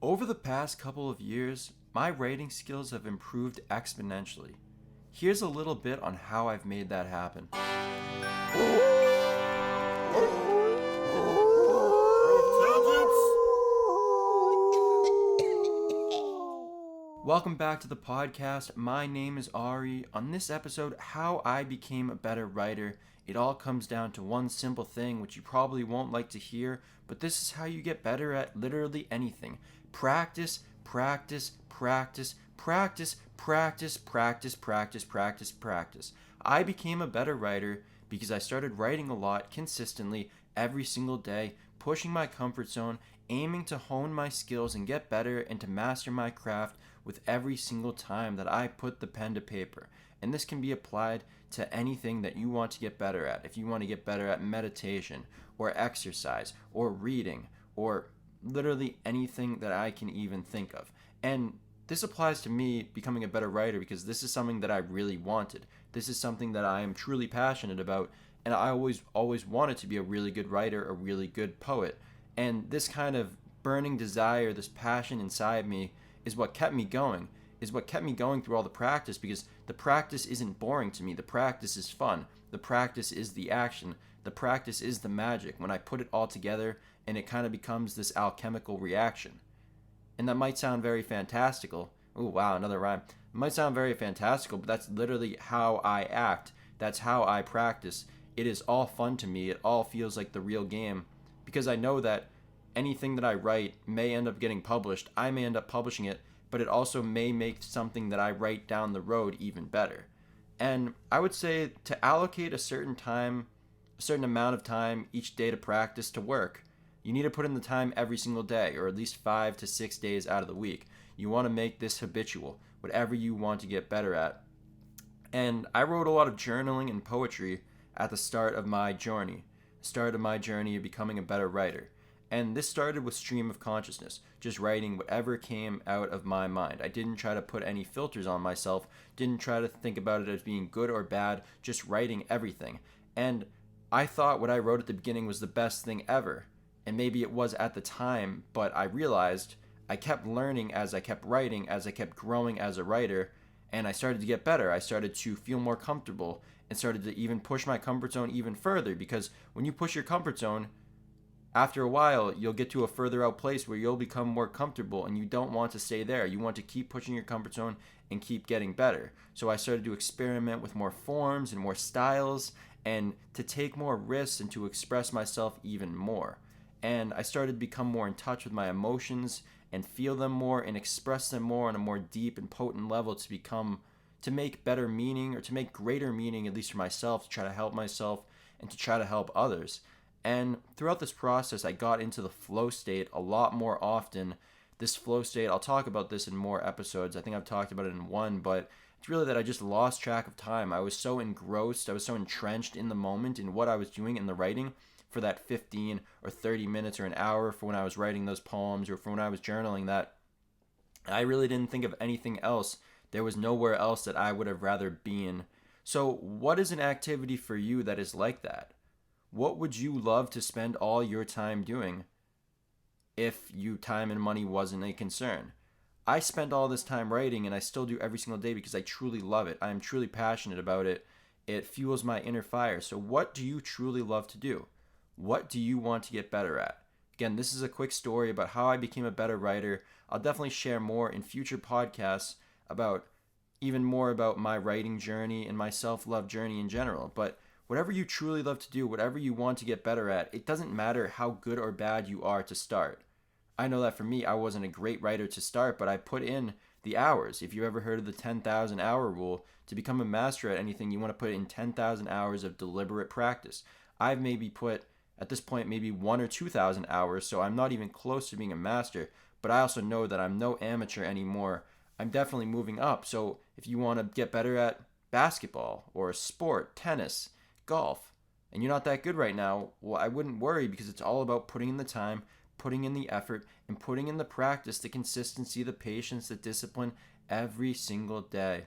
Over the past couple of years, my writing skills have improved exponentially. Here's a little bit on how I've made that happen. Welcome back to the podcast. My name is R.E. On this episode, how I became a better writer. It all comes down to one simple thing, which you probably won't like to hear, but this is how you get better at literally anything. Practice, practice, practice, practice, practice, practice, practice, practice, practice. I became a better writer because I started writing a lot consistently every single day, pushing my comfort zone, aiming to hone my skills and get better and to master my craft with every single time that I put the pen to paper. And this can be applied to anything that you want to get better at. If you want to get better at meditation or exercise or reading or literally anything that I can even think of. And this applies to me becoming a better writer because this is something that I really wanted. This is something that I am truly passionate about, and I always wanted to be a really good writer, a really good poet. And this kind of burning desire, this passion inside me is what kept me going, through all the practice, because the practice isn't boring to me. The practice is fun. The practice is the action. The practice is the magic when I put it all together and it kind of becomes this alchemical reaction. And that might sound very fantastical. Oh, wow, another rhyme. It might sound very fantastical, but that's literally how I act. That's how I practice. It is all fun to me. It all feels like the real game because I know that anything that I write may end up getting published. I may end up publishing it, but it also may make something that I write down the road even better. And I would say to allocate a certain amount of time each day to practice to work. You need to put in the time every single day, or at least 5 to 6 days out of the week. You want to make this habitual, whatever you want to get better at. And I wrote a lot of journaling and poetry at the start of my journey of becoming a better writer. And this started with stream of consciousness, just writing whatever came out of my mind. I didn't try to put any filters on myself, didn't try to think about it as being good or bad, just writing everything. And I thought what I wrote at the beginning was the best thing ever. And maybe it was at the time, but I realized I kept learning as I kept writing, as I kept growing as a writer, and I started to get better. I started to feel more comfortable and started to even push my comfort zone even further, because when you push your comfort zone, after a while, you'll get to a further out place where you'll become more comfortable and you don't want to stay there. You want to keep pushing your comfort zone and keep getting better. So I started to experiment with more forms and more styles and to take more risks and to express myself even more. And I started to become more in touch with my emotions and feel them more and express them more on a more deep and potent level to make better meaning, or to make greater meaning, at least for myself, to try to help myself and to try to help others. And throughout this process, I got into the flow state a lot more often. This flow state, I'll talk about this in more episodes. I think I've talked about it in one, but it's really that I just lost track of time. I was so engrossed, I was so entrenched in the moment, in what I was doing in the writing for that 15 or 30 minutes or an hour for when I was writing those poems or for when I was journaling, that I really didn't think of anything else. There was nowhere else that I would have rather been. So what is an activity for you that is like that? What would you love to spend all your time doing if time and money wasn't a concern? I spend all this time writing, and I still do every single day because I truly love it. I am truly passionate about it. It fuels my inner fire. So what do you truly love to do? What do you want to get better at? Again, this is a quick story about how I became a better writer. I'll definitely share more in future podcasts about even more about my writing journey and my self-love journey in general. But whatever you truly love to do, whatever you want to get better at, it doesn't matter how good or bad you are to start. I know that for me, I wasn't a great writer to start, but I put in the hours. If you ever heard of the 10,000 hour rule, to become a master at anything, you want to put in 10,000 hours of deliberate practice. I've maybe put, at this point, maybe 1,000 or 2,000 hours, so I'm not even close to being a master, but I also know that I'm no amateur anymore. I'm definitely moving up. So if you want to get better at basketball or sport, tennis, golf, and you're not that good right now, well, I wouldn't worry, because it's all about putting in the time, putting in the effort, and putting in the practice, the consistency, the patience, the discipline every single day.